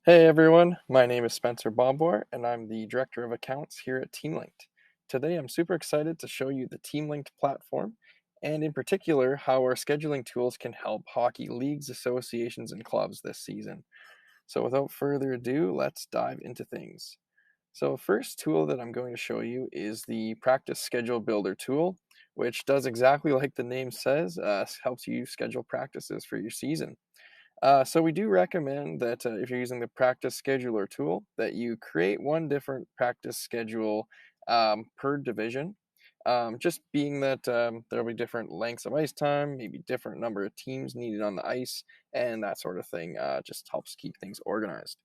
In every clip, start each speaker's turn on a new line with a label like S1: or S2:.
S1: Hey everyone, my name is Spencer Bombor, and I'm the Director of Accounts here at TeamLinkt. Today I'm super excited to show you the TeamLinkt platform, and in particular, how our scheduling tools can help hockey leagues, associations, and clubs this season. So without further ado, let's dive into things. So first tool that I'm going to show you is the Practice Schedule Builder tool, which does exactly like the name says, helps you schedule practices for your season. So we do recommend that if you're using the practice scheduler tool, that you create one different practice schedule per division. Just being that there'll be different lengths of ice time, maybe different number of teams needed on the ice, and that sort of thing just helps keep things organized.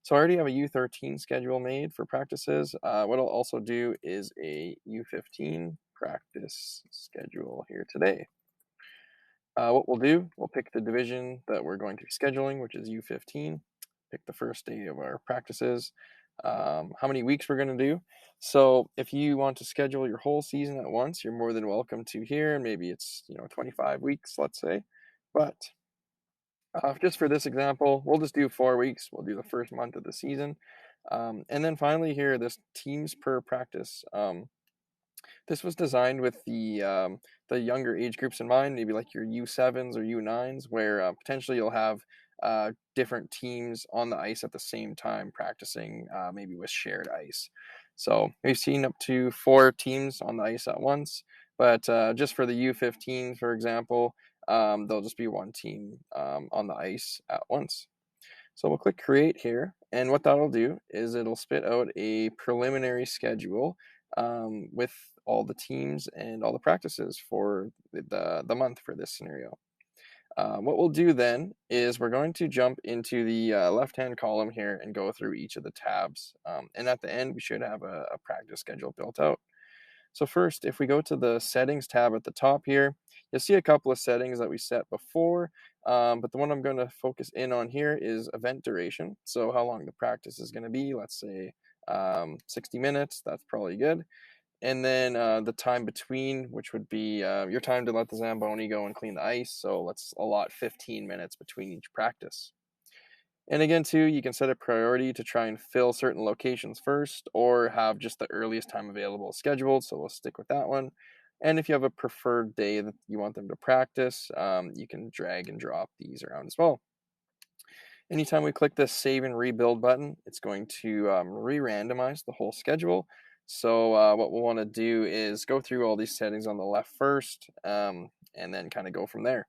S1: So I already have a U13 schedule made for practices. What I'll also do is a U15 practice schedule here today. What we'll do, we'll pick the division that we're going to be scheduling, which is U15. Pick the first day of our practices, how many weeks we're going to do. So if you want to schedule your whole season at once, you're more than welcome to here. And maybe it's 25 weeks, let's say. But just for this example, we'll just do 4 weeks. We'll do the first month of the season. And then finally here, this teams per practice. This was designed with the younger age groups in mind, maybe like your U7s or U9s, where potentially you'll have different teams on the ice at the same time practicing, maybe with shared ice. So we've seen up to 4 teams on the ice at once, but just for the U15, for example, there'll just be one team on the ice at once. So we'll click create here, and what that'll do is it'll spit out a preliminary schedule with all the teams and all the practices for the month for this scenario. What we'll do then is we're going to jump into the left-hand column here and go through each of the tabs. And at the end, we should have a practice schedule built out. So first, if we go to the settings tab at the top here, you'll see a couple of settings that we set before, but the one I'm going to focus in on here is event duration. So how long the practice is going to be, let's say 60 minutes, that's probably good. And then the time between, which would be your time to let the Zamboni go and clean the ice. So let's allot 15 minutes between each practice. And again, too, you can set a priority to try and fill certain locations first or have just the earliest time available scheduled. So we'll stick with that one. And if you have a preferred day that you want them to practice, you can drag and drop these around as well. Anytime we click this save and rebuild button, it's going to re-randomize the whole schedule. So what we'll want to do is go through all these settings on the left first, and then kind of go from there.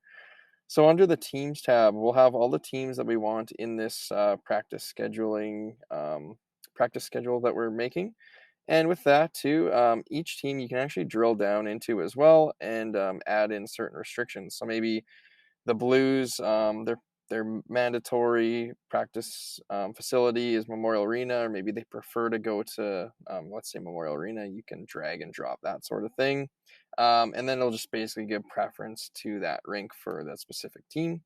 S1: So under the Teams tab, we'll have all the teams that we want in this practice schedule that we're making. And with that too, each team you can actually drill down into as well and add in certain restrictions. So maybe the Blues, their mandatory practice facility is Memorial Arena, or maybe they prefer to go to, let's say, Memorial Arena. You can drag and drop that sort of thing. And then it'll just basically give preference to that rink for that specific team.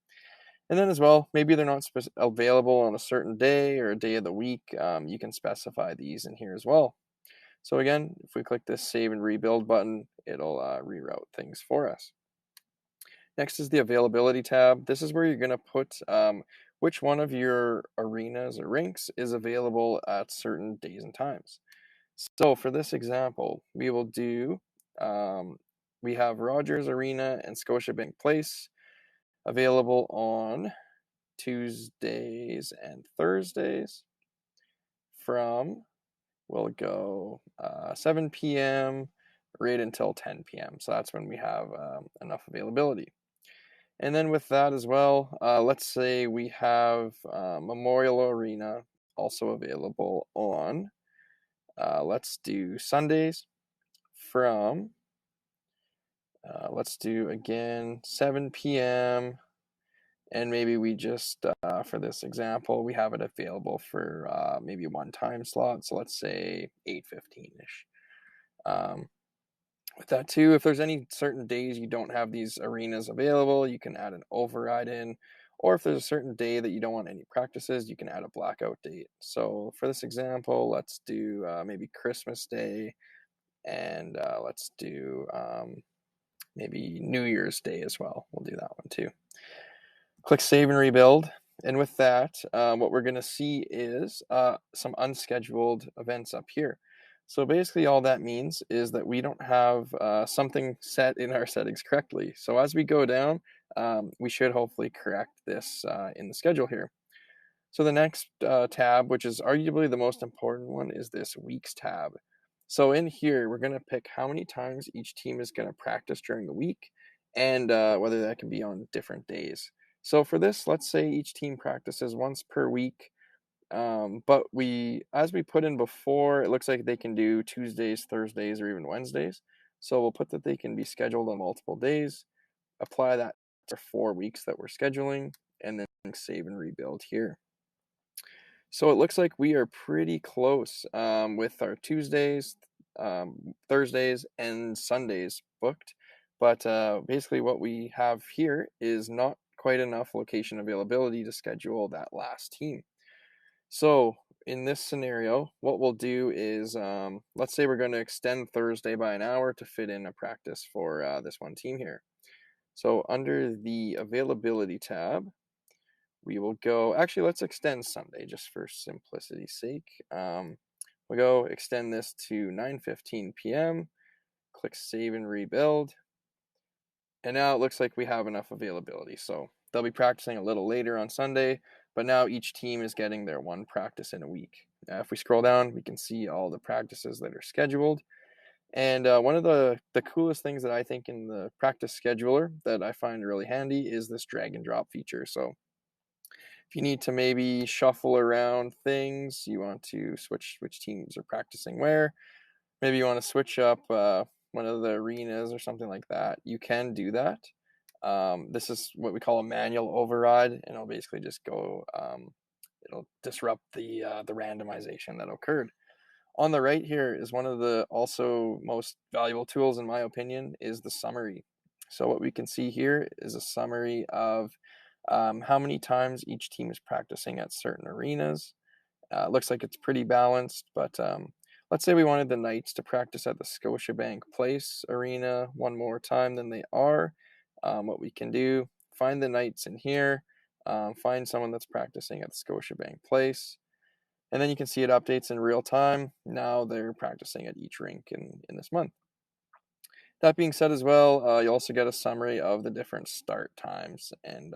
S1: And then as well, maybe they're not available on a certain day or a day of the week. You can specify these in here as well. So again, if we click this save and rebuild button, it'll reroute things for us. Next is the availability tab. This is where you're going to put which one of your arenas or rinks is available at certain days and times. So for this example, we will do, we have Rogers Arena and Scotiabank Place available on Tuesdays and Thursdays from, we'll go 7 p.m. right until 10 p.m. So that's when we have enough availability. And then with that as well, let's say we have Memorial Arena also available on, let's do Sundays from, let's do again 7 p.m. And maybe we just, for this example, we have it available for maybe one time slot. So let's say 8:15-ish. With that too, if there's any certain days you don't have these arenas available, you can add an override in. Or if there's a certain day that you don't want any practices, you can add a blackout date. So for this example, let's do maybe Christmas Day, and let's do maybe New Year's Day as well. We'll do that one too. Click Save and Rebuild. And with that, what we're going to see is some unscheduled events up here. So basically, all that means is that we don't have something set in our settings correctly. So as we go down, we should hopefully correct this in the schedule here. So the next tab, which is arguably the most important one, is this weeks tab. So in here, we're going to pick how many times each team is going to practice during the week and whether that can be on different days. So for this, let's say each team practices once per week. But as we put in before, it looks like they can do Tuesdays, Thursdays, or even Wednesdays. So we'll put that they can be scheduled on multiple days, apply that to 4 weeks that we're scheduling, and then save and rebuild here. So it looks like we are pretty close with our Tuesdays, Thursdays, and Sundays booked. But basically, what we have here is not quite enough location availability to schedule that last team. So in this scenario, what we'll do is let's say we're going to extend Thursday by an hour to fit in a practice for this one team here. So under the availability tab, we will go, actually, let's extend Sunday just for simplicity's sake. We'll go extend this to 9:15 p.m., click save and rebuild. And now it looks like we have enough availability. So they'll be practicing a little later on Sunday, but now each team is getting their one practice in a week. If we scroll down, we can see all the practices that are scheduled. And one of the coolest things that I think in the practice scheduler that I find really handy is this drag and drop feature. So if you need to maybe shuffle around things, you want to switch which teams are practicing where, maybe you want to switch up one of the arenas or something like that, you can do that. This is what we call a manual override, and it'll basically just go, it'll disrupt the randomization that occurred. On the right here is one of the also most valuable tools, in my opinion, is the summary. So what we can see here is a summary of how many times each team is practicing at certain arenas. Looks like it's pretty balanced, but let's say we wanted the Knights to practice at the Scotiabank Place Arena one more time than they are. What we can do, find the Knights in here, find someone that's practicing at the Scotiabank Place, and then you can see it updates in real time. Now they're practicing at each rink in this month. That being said as well, you also get a summary of the different start times, and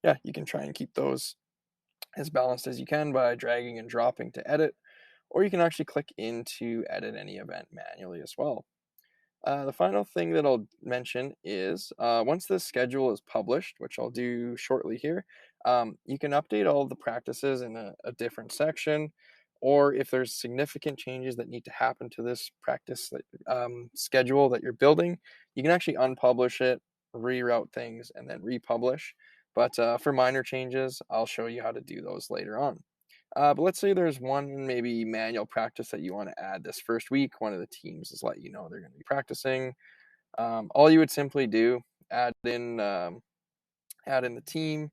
S1: yeah, you can try and keep those as balanced as you can by dragging and dropping to edit, or you can actually click in to edit any event manually as well. The final thing that I'll mention is once the schedule is published, which I'll do shortly here, you can update all of the practices in a different section, or if there's significant changes that need to happen to this practice schedule that you're building, you can actually unpublish it, reroute things, and then republish. But for minor changes, I'll show you how to do those later on. But let's say there's one maybe manual practice that you want to add this first week. One of the teams is let you know they're going to be practicing. All you would simply do, add in the team.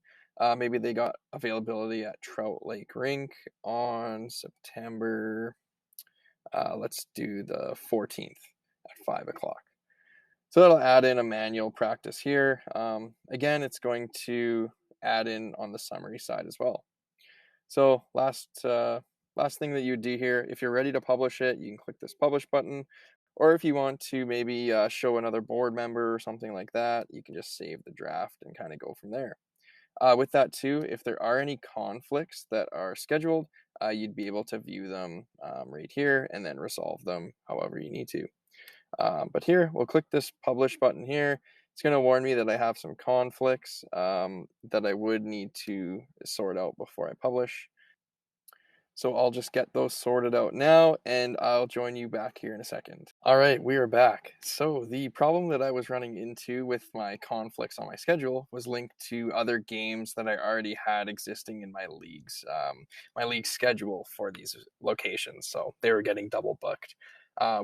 S1: Maybe they got availability at Trout Lake Rink on September. Let's do the 14th at 5 o'clock. So that'll add in a manual practice here. Again, it's going to add in on the summary side as well. So last thing that you do here, if you're ready to publish it, you can click this publish button. Or if you want to maybe show another board member or something like that, you can just save the draft and kind of go from there. With that too, if there are any conflicts that are scheduled, you'd be able to view them right here and then resolve them however you need to. But here, we'll click this publish button here. It's going to warn me that I have some conflicts that I would need to sort out before I publish. So I'll just get those sorted out now, and I'll join you back here in a second. All right, we are back. So the problem that I was running into with my conflicts on my schedule was linked to other games that I already had existing in my league schedule for these locations. So they were getting double booked.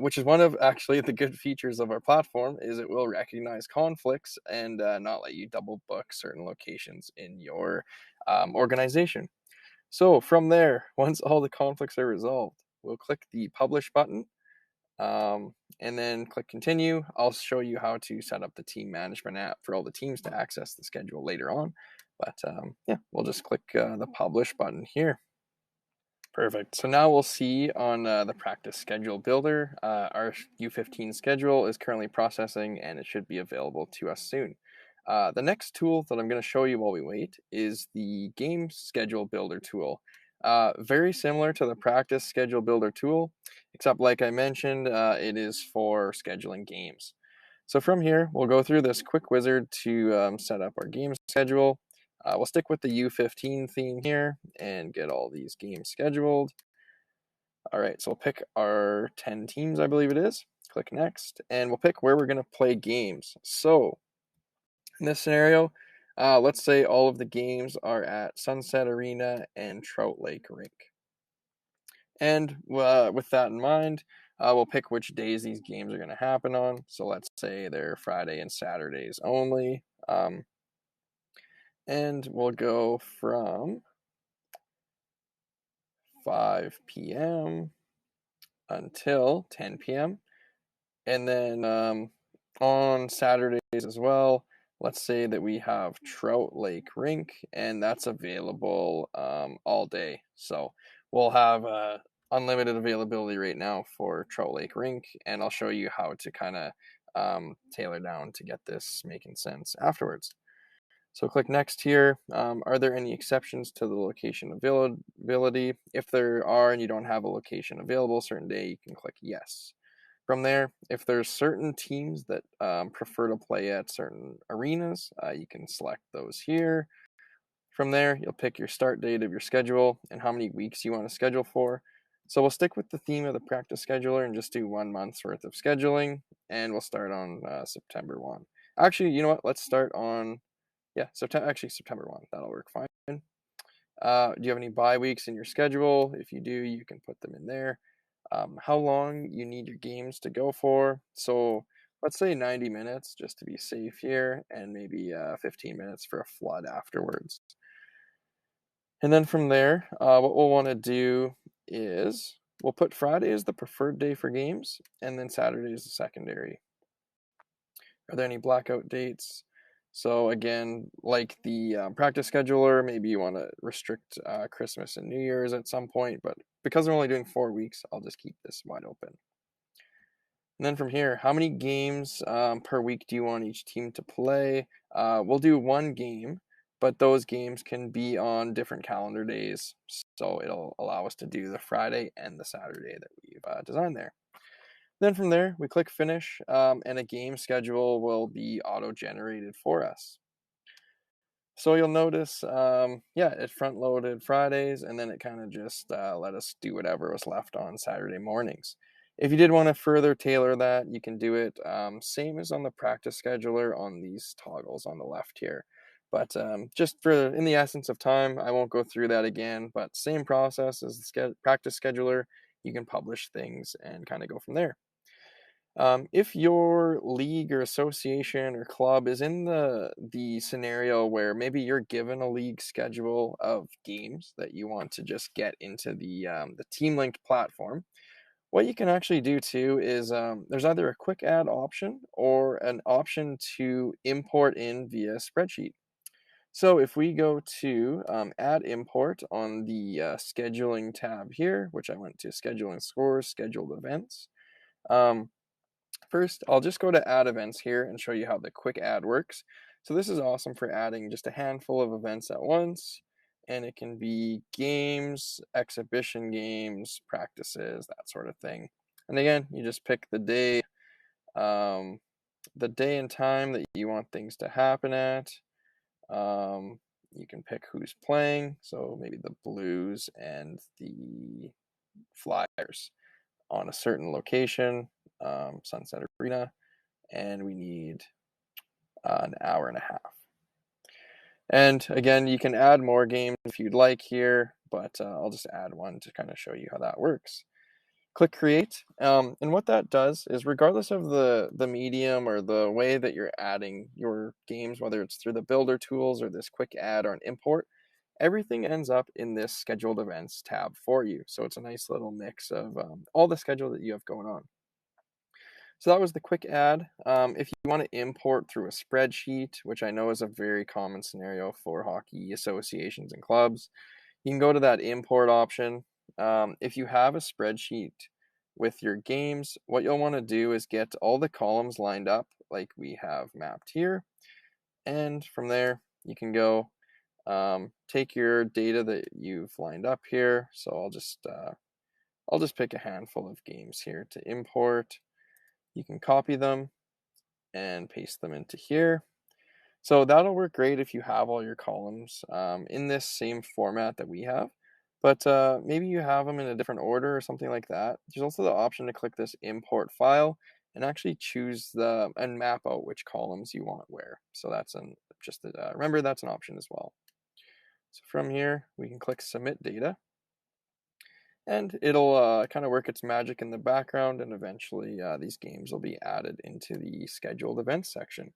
S1: Which is one of actually the good features of our platform is it will recognize conflicts and not let you double book certain locations in your organization. So from there, once all the conflicts are resolved, we'll click the publish button and then click continue. I'll show you how to set up the team management app for all the teams to access the schedule later on. But yeah, we'll just click the publish button here. Perfect. So now we'll see on the practice schedule builder, our U15 schedule is currently processing and it should be available to us soon. The next tool that I'm going to show you while we wait is the game schedule builder tool. Very similar to the practice schedule builder tool, except like I mentioned, it is for scheduling games. So from here, we'll go through this quick wizard to set up our game schedule. We'll stick with the U15 theme here and get all these games scheduled. All right, so we'll pick our 10 teams, I believe it is. Click next, and we'll pick where we're going to play games. So in this scenario, let's say all of the games are at Sunset Arena and Trout Lake Rink. And with that in mind, we'll pick which days these games are going to happen on. So let's say they're Friday and Saturdays only. And we'll go from 5 p.m. until 10 p.m. And then on Saturdays as well, let's say that we have Trout Lake Rink, and that's available all day. So we'll have unlimited availability right now for Trout Lake Rink, and I'll show you how to kind of tailor down to get this making sense afterwards. So click next here. Are there any exceptions to the location availability? If there are and you don't have a location available a certain day, you can click yes. From there, if there's certain teams that prefer to play at certain arenas, you can select those here. From there, you'll pick your start date of your schedule and how many weeks you want to schedule for. So we'll stick with the theme of the practice scheduler and just do 1 month's worth of scheduling, and we'll start on September 1. Actually, you know what? Let's start on September 1. That'll work fine. Do you have any bye weeks in your schedule? If you do, you can put them in there. How long you need your games to go for. So let's say 90 minutes just to be safe here, and maybe 15 minutes for a flood afterwards. And then from there, what we'll want to do is we'll put Friday as the preferred day for games, and then Saturday is the secondary. Are there any blackout dates? So again, like the practice scheduler, maybe you want to restrict Christmas and New Year's at some point, but because I'm only doing 4 weeks, I'll just keep this wide open. And then from here, how many games per week do you want each team to play? We'll do 1 game, but those games can be on different calendar days, so it'll allow us to do the Friday and the Saturday that we've designed there. Then from there, we click finish, and a game schedule will be auto-generated for us. So you'll notice, it front-loaded Fridays, and then it kind of just let us do whatever was left on Saturday mornings. If you did want to further tailor that, you can do it same as on the practice scheduler on these toggles on the left here. But just in the essence of time, I won't go through that again, but same process as the practice scheduler, you can publish things and kind of go from there. If your league or association or club is in the scenario where maybe you're given a league schedule of games that you want to just get into the TeamLinkt platform, what you can actually do too is there's either a quick add option or an option to import in via spreadsheet. So if we go to add import on the scheduling tab here, which I went to scheduling scores, scheduled events. First, I'll just go to add events here and show you how the quick add works. So this is awesome for adding just a handful of events at once, and it can be games, exhibition games, practices, that sort of thing. And again, you just pick the day and time that you want things to happen at. You can pick who's playing, so maybe the Blues and the Flyers on a certain location, Sunset Arena, and we need an hour and a half. And again, you can add more games if you'd like here, but I'll just add one to kind of show you how that works. Click create, and what that does is regardless of the medium or the way that you're adding your games, whether it's through the builder tools or this quick add or an import, everything ends up in this scheduled events tab for you. So it's a nice little mix of all the schedule that you have going on. So that was the quick ad. If you want to import through a spreadsheet, which I know is a very common scenario for hockey associations and clubs, you can go to that import option. If you have a spreadsheet with your games, what you'll want to do is get all the columns lined up like we have mapped here. And from there, you can go take your data that you've lined up here. So I'll just pick a handful of games here to import. You can copy them and paste them into here. So that'll work great if you have all your columns in this same format that we have. But maybe you have them in a different order or something like that. There's also the option to click this import file and actually choose the and map out which columns you want where. So that's remember that's an option as well. So from here we can click submit data, and it'll kind of work its magic in the background, and eventually these games will be added into the scheduled events section.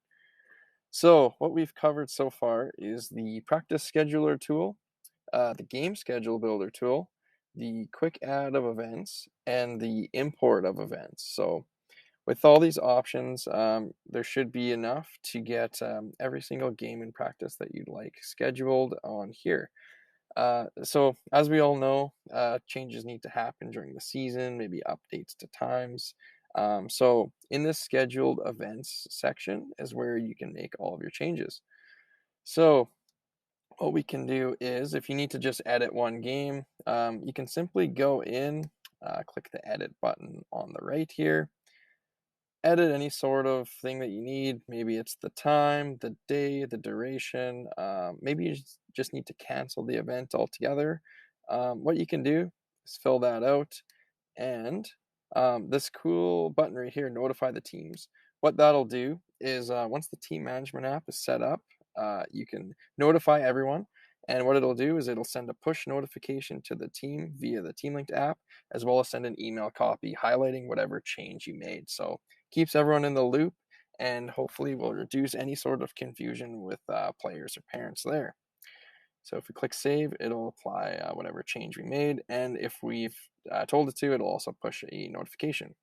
S1: So what we've covered so far is the practice scheduler tool, the game schedule builder tool, the quick add of events, and the import of events. So with all these options, there should be enough to get every single game in practice that you'd like scheduled on here. So as we all know, changes need to happen during the season, maybe updates to times. So in this scheduled events section is where you can make all of your changes. So what we can do is if you need to just edit one game, you can simply go in, click the edit button on the right here, edit any sort of thing that you need. Maybe it's the time, the day, the duration. Maybe you just need to cancel the event altogether. What you can do is fill that out, and this cool button right here, notify the teams. What that'll do is once the team management app is set up, you can notify everyone. And what it'll do is it'll send a push notification to the team via the TeamLinkt app, as well as send an email copy highlighting whatever change you made. So keeps everyone in the loop, and hopefully will reduce any sort of confusion with players or parents there. So if we click save, it'll apply whatever change we made, and if we've told it to, it'll also push a notification.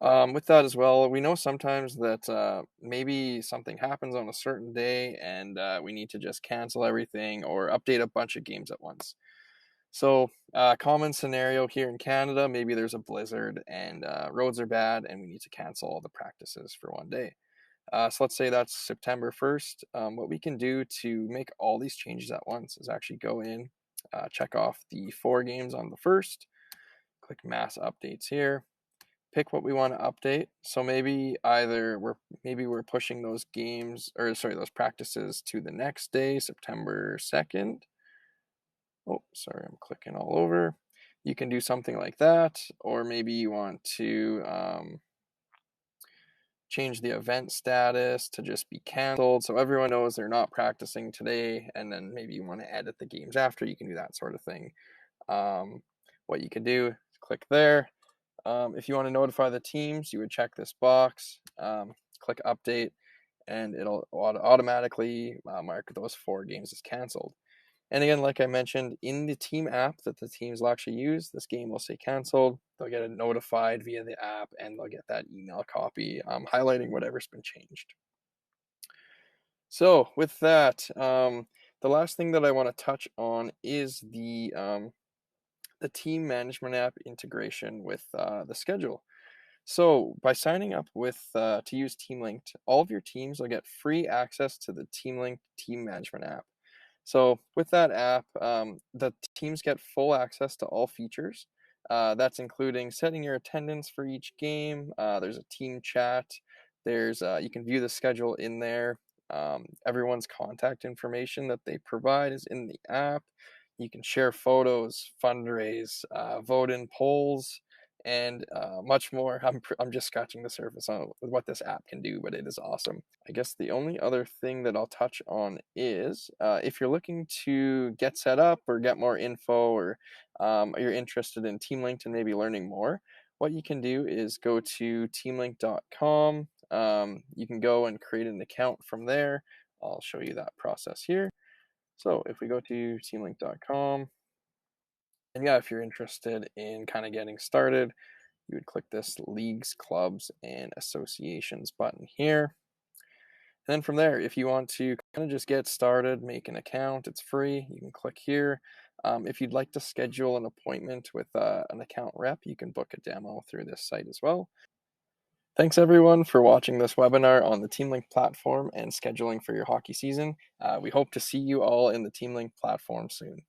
S1: With that as well, we know sometimes that maybe something happens on a certain day and we need to just cancel everything or update a bunch of games at once. So, common scenario here in Canada, maybe there's a blizzard and roads are bad and we need to cancel all the practices for one day. So let's say that's September 1st. What we can do to make all these changes at once is actually go in, check off the 4 games on the 1st, click mass updates here, pick what we want to update. So maybe we're pushing those games, or sorry, those practices to the next day, September 2nd. Oh, sorry, I'm clicking all over. You can do something like that, or maybe you want to change the event status to just be canceled so everyone knows they're not practicing today, and then maybe you want to edit the games after. You can do that sort of thing. What you could do is click there. If you want to notify the teams, you would check this box, click update, and it'll automatically mark those 4 games as canceled. And again, like I mentioned, in the team app that the teams will actually use, this game will say canceled. They'll get it notified via the app, and they'll get that email copy highlighting whatever's been changed. So with that, the last thing that I want to touch on is the team management app integration with the schedule. So by signing up with to use TeamLinkt, all of your teams will get free access to the TeamLinkt team management app. So with that app, the teams get full access to all features. That's including setting your attendance for each game. There's a team chat. There's you can view the schedule in there. Everyone's contact information that they provide is in the app. You can share photos, fundraise, vote in polls, and much more. I'm just scratching the surface on what this app can do, but it is awesome. I guess the only other thing that I'll touch on is if you're looking to get set up or get more info, or you're interested in TeamLinkt and maybe learning more, what you can do is go to teamlinkt.com. You can go and create an account from there. I'll show you that process here. So if we go to teamlinkt.com, and yeah, if you're interested in kind of getting started, you would click this Leagues, Clubs, and Associations button here. And then from there, if you want to kind of just get started, make an account, it's free. You can click here. If you'd like to schedule an appointment with an account rep, you can book a demo through this site as well. Thanks everyone for watching this webinar on the TeamLinkt platform and scheduling for your hockey season. We hope to see you all in the TeamLinkt platform soon.